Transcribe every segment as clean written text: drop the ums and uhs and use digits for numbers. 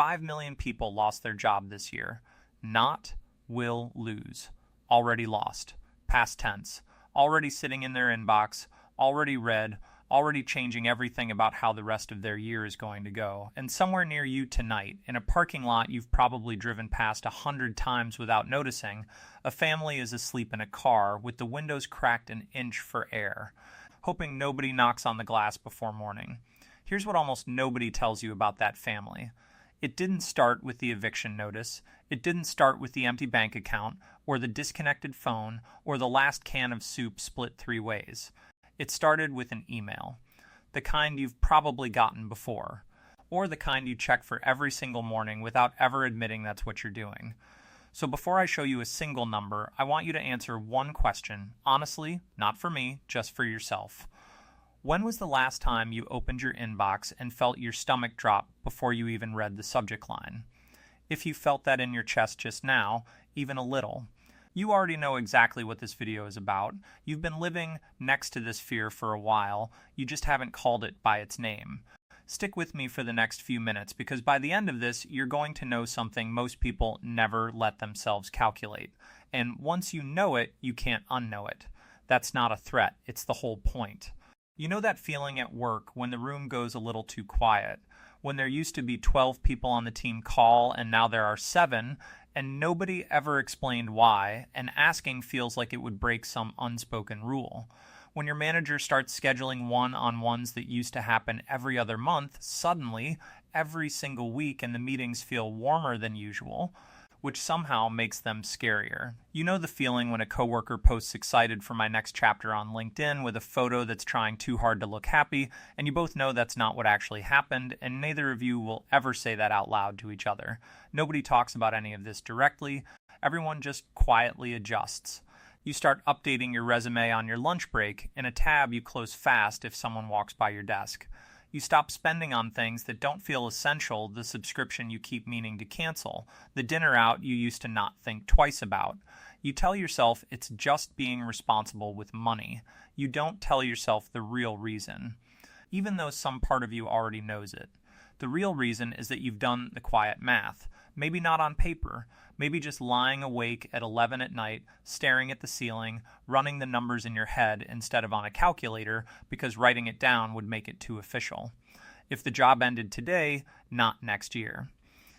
5 million people lost their job this year. Not, will lose. Already lost. Past tense. Already sitting in their inbox. Already read. Already changing everything about how the rest of their year is going to go. And somewhere near you tonight, in a parking lot you've probably driven past 100 times without noticing, a family is asleep in a car with the windows cracked an inch for air, hoping nobody knocks on the glass before morning. Here's what almost nobody tells you about that family. It didn't start with the eviction notice. It didn't start with the empty bank account, or the disconnected phone, or the last can of soup split 3 ways. It started with an email, the kind you've probably gotten before, or the kind you check for every single morning without ever admitting that's what you're doing. So before I show you a single number, I want you to answer one question, honestly, not for me, just for yourself. When was the last time you opened your inbox and felt your stomach drop before you even read the subject line? If you felt that in your chest just now, even a little, you already know exactly what this video is about. You've been living next to this fear for a while, you just haven't called it by its name. Stick with me for the next few minutes because by the end of this, you're going to know something most people never let themselves calculate. And once you know it, you can't unknow it. That's not a threat, it's the whole point. You know that feeling at work when the room goes a little too quiet, when there used to be 12 people on the team call and now there are 7, and nobody ever explained why, and asking feels like it would break some unspoken rule. When your manager starts scheduling one-on-ones that used to happen every other month, suddenly, every single week, and the meetings feel warmer than usual, which somehow makes them scarier. You know the feeling when a coworker posts excited for my next chapter on LinkedIn with a photo that's trying too hard to look happy, and you both know that's not what actually happened, and neither of you will ever say that out loud to each other. Nobody talks about any of this directly. Everyone just quietly adjusts. You start updating your resume on your lunch break in a tab you close fast if someone walks by your desk. You stop spending on things that don't feel essential, the subscription you keep meaning to cancel, the dinner out you used to not think twice about. You tell yourself it's just being responsible with money. You don't tell yourself the real reason, even though some part of you already knows it. The real reason is that you've done the quiet math, maybe not on paper, maybe just lying awake at 11 at night, staring at the ceiling, running the numbers in your head instead of on a calculator because writing it down would make it too official. If the job ended today, not next year.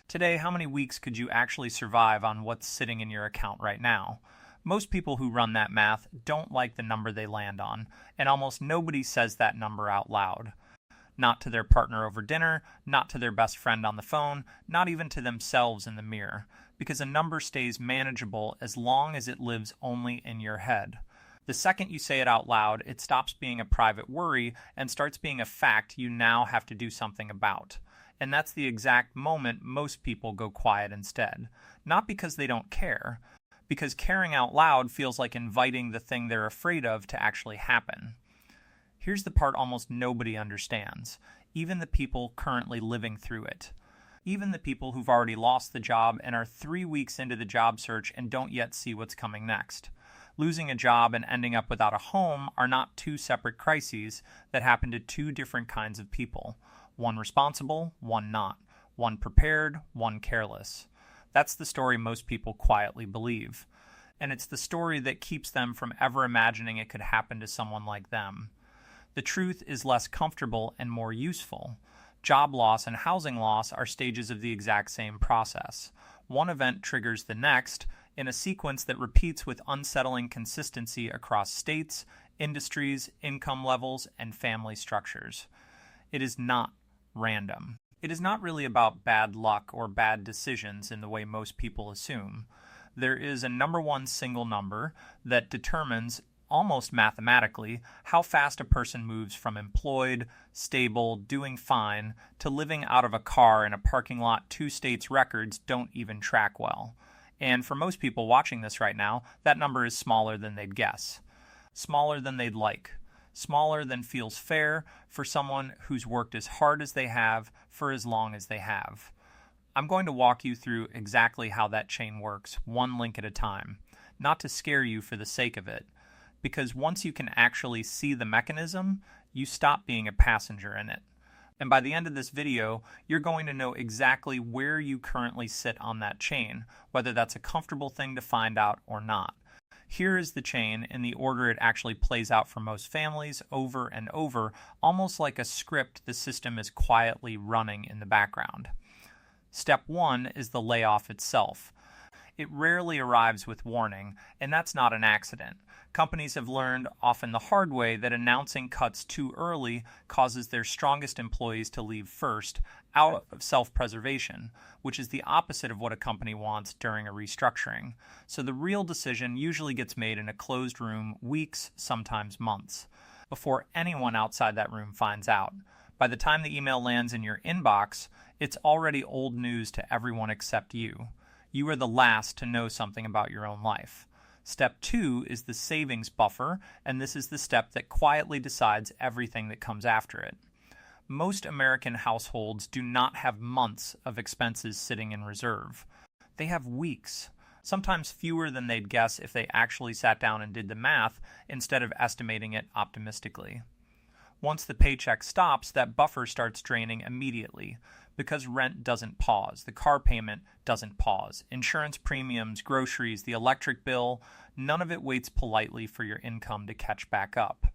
Today, how many weeks could you actually survive on what's sitting in your account right now? Most people who run that math don't like the number they land on, and almost nobody says that number out loud. Not to their partner over dinner, not to their best friend on the phone, not even to themselves in the mirror, because a number stays manageable as long as it lives only in your head. The second you say it out loud, it stops being a private worry and starts being a fact you now have to do something about. And that's the exact moment most people go quiet instead. Not because they don't care, because caring out loud feels like inviting the thing they're afraid of to actually happen. Here's the part almost nobody understands, even the people currently living through it. Even the people who've already lost the job and are 3 weeks into the job search and don't yet see what's coming next. Losing a job and ending up without a home are not 2 separate crises that happen to 2 different kinds of people. One responsible, one not. One prepared, one careless. That's the story most people quietly believe. And it's the story that keeps them from ever imagining it could happen to someone like them. The truth is less comfortable and more useful. Job loss and housing loss are stages of the exact same process. One event triggers the next in a sequence that repeats with unsettling consistency across states, industries, income levels, and family structures. It is not random. It is not really about bad luck or bad decisions in the way most people assume. There is a number one single number that determines almost mathematically how fast a person moves from employed, stable, doing fine, to living out of a car in a parking lot 2 states' records don't even track well. And for most people watching this right now, that number is smaller than they'd guess. Smaller than they'd like. Smaller than feels fair for someone who's worked as hard as they have for as long as they have. I'm going to walk you through exactly how that chain works, one link at a time, not to scare you for the sake of it, because once you can actually see the mechanism, you stop being a passenger in it. And by the end of this video, you're going to know exactly where you currently sit on that chain, whether that's a comfortable thing to find out or not. Here is the chain in the order it actually plays out for most families over and over, almost like a script the system is quietly running in the background. Step 1 is the layoff itself. It rarely arrives with warning, and that's not an accident. Companies have learned, often the hard way, that announcing cuts too early causes their strongest employees to leave first, out of self-preservation, which is the opposite of what a company wants during a restructuring. So the real decision usually gets made in a closed room, weeks, sometimes months, before anyone outside that room finds out. By the time the email lands in your inbox, it's already old news to everyone except you. You are the last to know something about your own life. Step 2 is the savings buffer, and this is the step that quietly decides everything that comes after it. Most American households do not have months of expenses sitting in reserve. They have weeks, sometimes fewer than they'd guess if they actually sat down and did the math instead of estimating it optimistically. Once the paycheck stops, that buffer starts draining immediately because rent doesn't pause, the car payment doesn't pause, insurance premiums, groceries, the electric bill, none of it waits politely for your income to catch back up.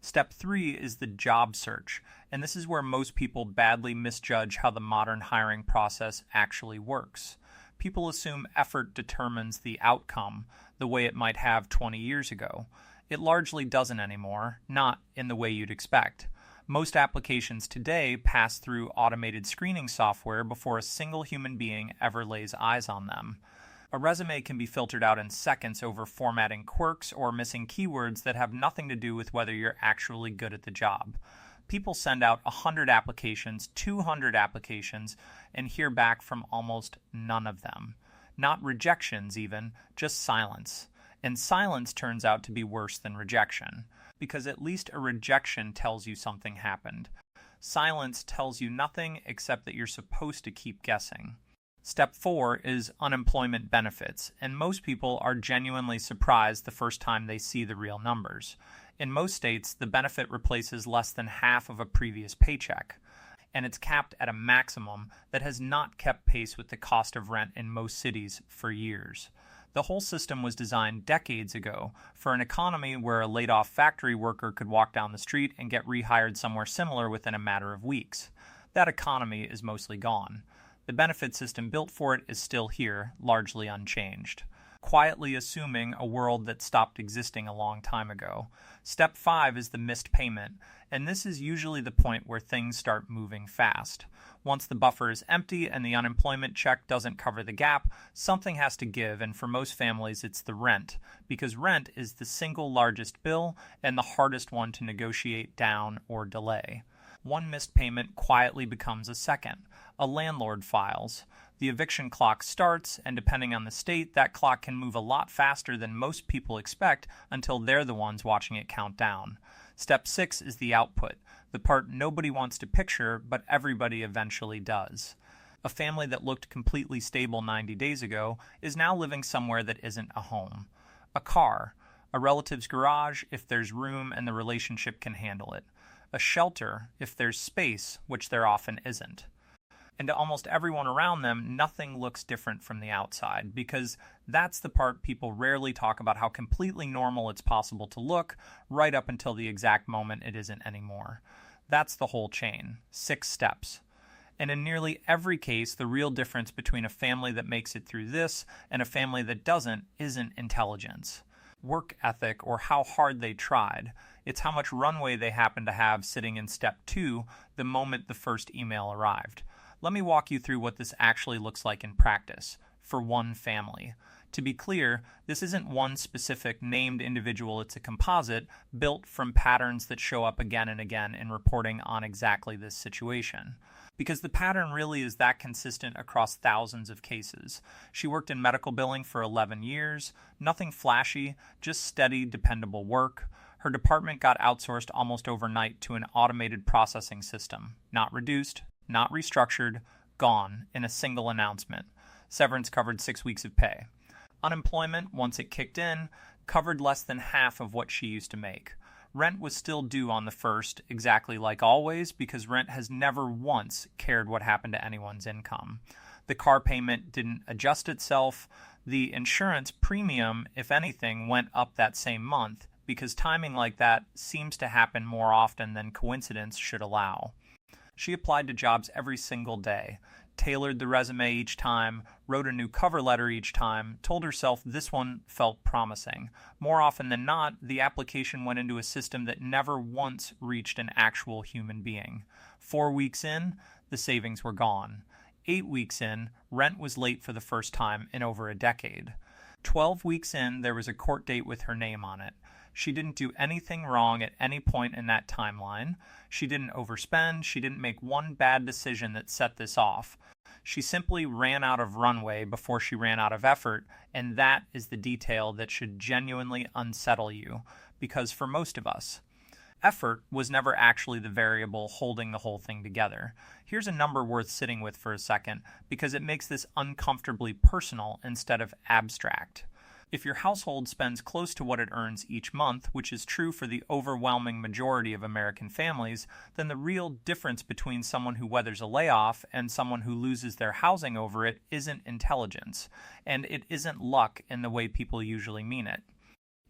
Step 3 is the job search, and this is where most people badly misjudge how the modern hiring process actually works. People assume effort determines the outcome the way it might have 20 years ago. It largely doesn't anymore, not in the way you'd expect. Most applications today pass through automated screening software before a single human being ever lays eyes on them. A resume can be filtered out in seconds over formatting quirks or missing keywords that have nothing to do with whether you're actually good at the job. People send out 100 applications, 200 applications, and hear back from almost none of them. Not rejections even, just silence. And silence turns out to be worse than rejection, because at least a rejection tells you something happened. Silence tells you nothing except that you're supposed to keep guessing. Step 4 is unemployment benefits, and most people are genuinely surprised the first time they see the real numbers. In most states, the benefit replaces less than half of a previous paycheck, and it's capped at a maximum that has not kept pace with the cost of rent in most cities for years. The whole system was designed decades ago for an economy where a laid-off factory worker could walk down the street and get rehired somewhere similar within a matter of weeks. That economy is mostly gone. The benefit system built for it is still here, largely unchanged, quietly assuming a world that stopped existing a long time ago. Step 5 is the missed payment, and this is usually the point where things start moving fast. Once the buffer is empty and the unemployment check doesn't cover the gap, something has to give, and for most families it's the rent, because rent is the single largest bill and the hardest one to negotiate down or delay. One missed payment quietly becomes a second. A landlord files. The eviction clock starts, and depending on the state, that clock can move a lot faster than most people expect until they're the ones watching it count down. Step 6 is the output, the part nobody wants to picture, but everybody eventually does. A family that looked completely stable 90 days ago is now living somewhere that isn't a home. A car, a relative's garage if there's room and the relationship can handle it. A shelter if there's space, which there often isn't. And to almost everyone around them, nothing looks different from the outside, because that's the part people rarely talk about, how completely normal it's possible to look, right up until the exact moment it isn't anymore. That's the whole chain, 6 steps. And in nearly every case, the real difference between a family that makes it through this and a family that doesn't isn't intelligence, work ethic, or how hard they tried. It's how much runway they happen to have sitting in step 2 the moment the first email arrived. Let me walk you through what this actually looks like in practice for one family. To be clear, this isn't one specific named individual, it's a composite built from patterns that show up again and again in reporting on exactly this situation. Because the pattern really is that consistent across thousands of cases. She worked in medical billing for 11 years, nothing flashy, just steady, dependable work. Her department got outsourced almost overnight to an automated processing system, not reduced, not restructured, gone in a single announcement. Severance covered 6 weeks of pay. Unemployment, once it kicked in, covered less than half of what she used to make. Rent was still due on the 1st, exactly like always, because rent has never once cared what happened to anyone's income. The car payment didn't adjust itself. The insurance premium, if anything, went up that same month, because timing like that seems to happen more often than coincidence should allow. She applied to jobs every single day, tailored the resume each time, wrote a new cover letter each time, told herself this one felt promising. More often than not, the application went into a system that never once reached an actual human being. 4 weeks in, the savings were gone. 8 weeks in, rent was late for the first time in over a decade. 12 weeks in, there was a court date with her name on it. She didn't do anything wrong at any point in that timeline. She didn't overspend. She didn't make one bad decision that set this off. She simply ran out of runway before she ran out of effort, and that is the detail that should genuinely unsettle you, because for most of us, effort was never actually the variable holding the whole thing together. Here's a number worth sitting with for a second, because it makes this uncomfortably personal instead of abstract. If your household spends close to what it earns each month, which is true for the overwhelming majority of American families, then the real difference between someone who weathers a layoff and someone who loses their housing over it isn't intelligence, and it isn't luck in the way people usually mean it.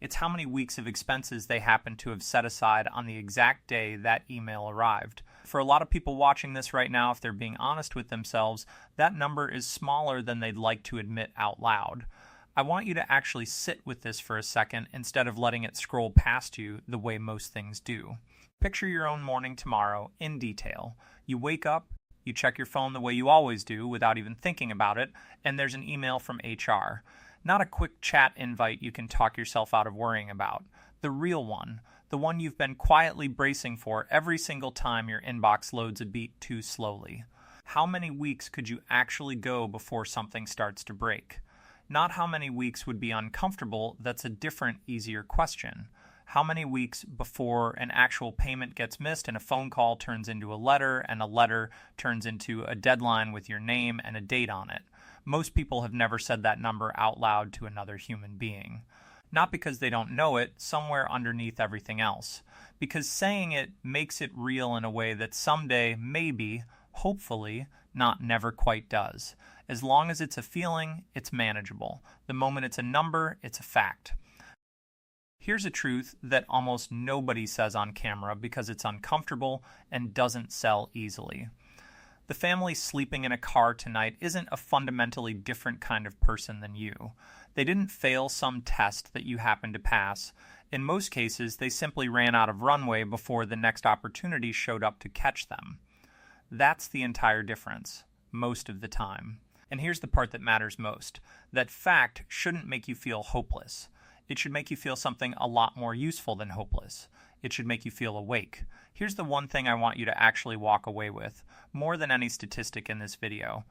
It's how many weeks of expenses they happen to have set aside on the exact day that email arrived. For a lot of people watching this right now, if they're being honest with themselves, that number is smaller than they'd like to admit out loud. I want you to actually sit with this for a second instead of letting it scroll past you the way most things do. Picture your own morning tomorrow in detail. You wake up, you check your phone the way you always do without even thinking about it, and there's an email from HR. Not a quick chat invite you can talk yourself out of worrying about. The real one, the one you've been quietly bracing for every single time your inbox loads a beat too slowly. How many weeks could you actually go before something starts to break? Not how many weeks would be uncomfortable, that's a different, easier question. How many weeks before an actual payment gets missed and a phone call turns into a letter and a letter turns into a deadline with your name and a date on it? Most people have never said that number out loud to another human being. Not because they don't know it, somewhere underneath everything else. Because saying it makes it real in a way that someday, maybe, hopefully, not never quite does. As long as it's a feeling, it's manageable. The moment it's a number, it's a fact. Here's a truth that almost nobody says on camera because it's uncomfortable and doesn't sell easily. The family sleeping in a car tonight isn't a fundamentally different kind of person than you. They didn't fail some test that you happened to pass. In most cases, they simply ran out of runway before the next opportunity showed up to catch them. That's the entire difference, most of the time. And here's the part that matters most. That fact shouldn't make you feel hopeless. It should make you feel something a lot more useful than hopeless. It should make you feel awake. Here's the one thing I want you to actually walk away with, more than any statistic in this video.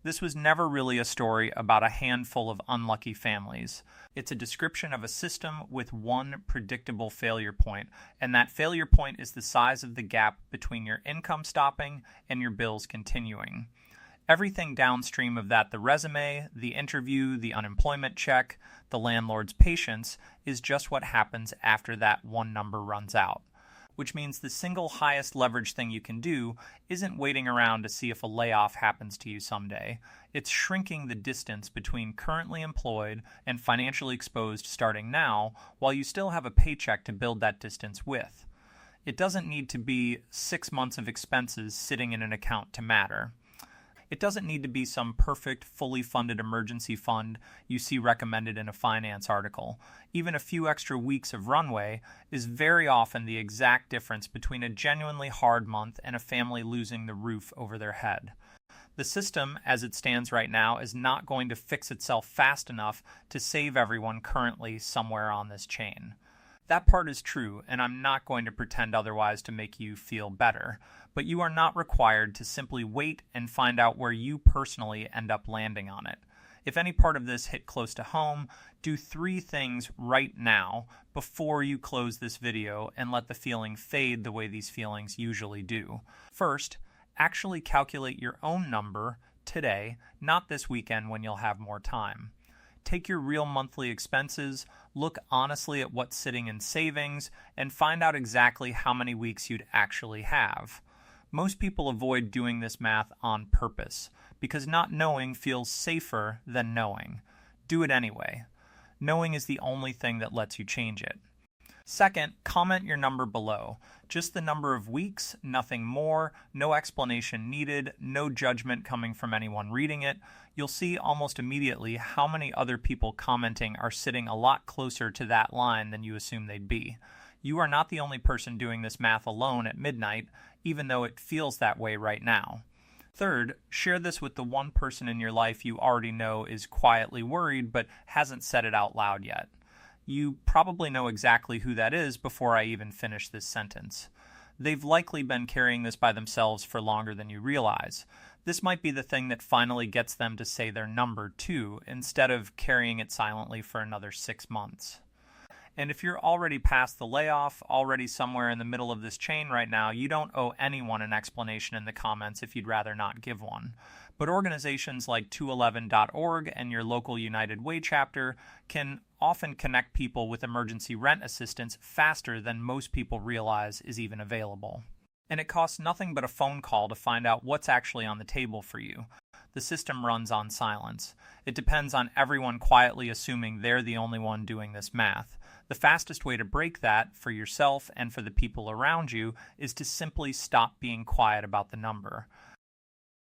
This was never really a story about a handful of unlucky families. It's a description of a system with one predictable failure point, and that failure point is the size of the gap between your income stopping and your bills continuing. Everything downstream of that, the resume, the interview, the unemployment check, the landlord's patience, is just what happens after that one number runs out. Which means the single highest leverage thing you can do isn't waiting around to see if a layoff happens to you someday. It's shrinking the distance between currently employed and financially exposed starting now, while you still have a paycheck to build that distance with. It doesn't need to be 6 months of expenses sitting in an account to matter. It doesn't need to be some perfect, fully funded emergency fund you see recommended in a finance article. Even a few extra weeks of runway is very often the exact difference between a genuinely hard month and a family losing the roof over their head. The system, as it stands right now, is not going to fix itself fast enough to save everyone currently somewhere on this chain. That part is true, and I'm not going to pretend otherwise to make you feel better, but you are not required to simply wait and find out where you personally end up landing on it. If any part of this hit close to home, do 3 things right now before you close this video and let the feeling fade the way these feelings usually do. First, actually calculate your own number today, not this weekend when you'll have more time. Take your real monthly expenses, look honestly at what's sitting in savings, and find out exactly how many weeks you'd actually have. Most people avoid doing this math on purpose because not knowing feels safer than knowing. Do it anyway. Knowing is the only thing that lets you change it. Second, comment your number below. Just the number of weeks, nothing more, no explanation needed, no judgment coming from anyone reading it. You'll see almost immediately how many other people commenting are sitting a lot closer to that line than you assume they'd be. You are not the only person doing this math alone at midnight, even though it feels that way right now. Third, share this with the one person in your life you already know is quietly worried but hasn't said it out loud yet. You probably know exactly who that is before I even finish this sentence. They've likely been carrying this by themselves for longer than you realize. This might be the thing that finally gets them to say their number too, instead of carrying it silently for another 6 months. And if you're already past the layoff, already somewhere in the middle of this chain right now, you don't owe anyone an explanation in the comments if you'd rather not give one. But organizations like 211.org and your local United Way chapter can often connect people with emergency rent assistance faster than most people realize is even available. And it costs nothing but a phone call to find out what's actually on the table for you. The system runs on silence. It depends on everyone quietly assuming they're the only one doing this math. The fastest way to break that for yourself and for the people around you is to simply stop being quiet about the number.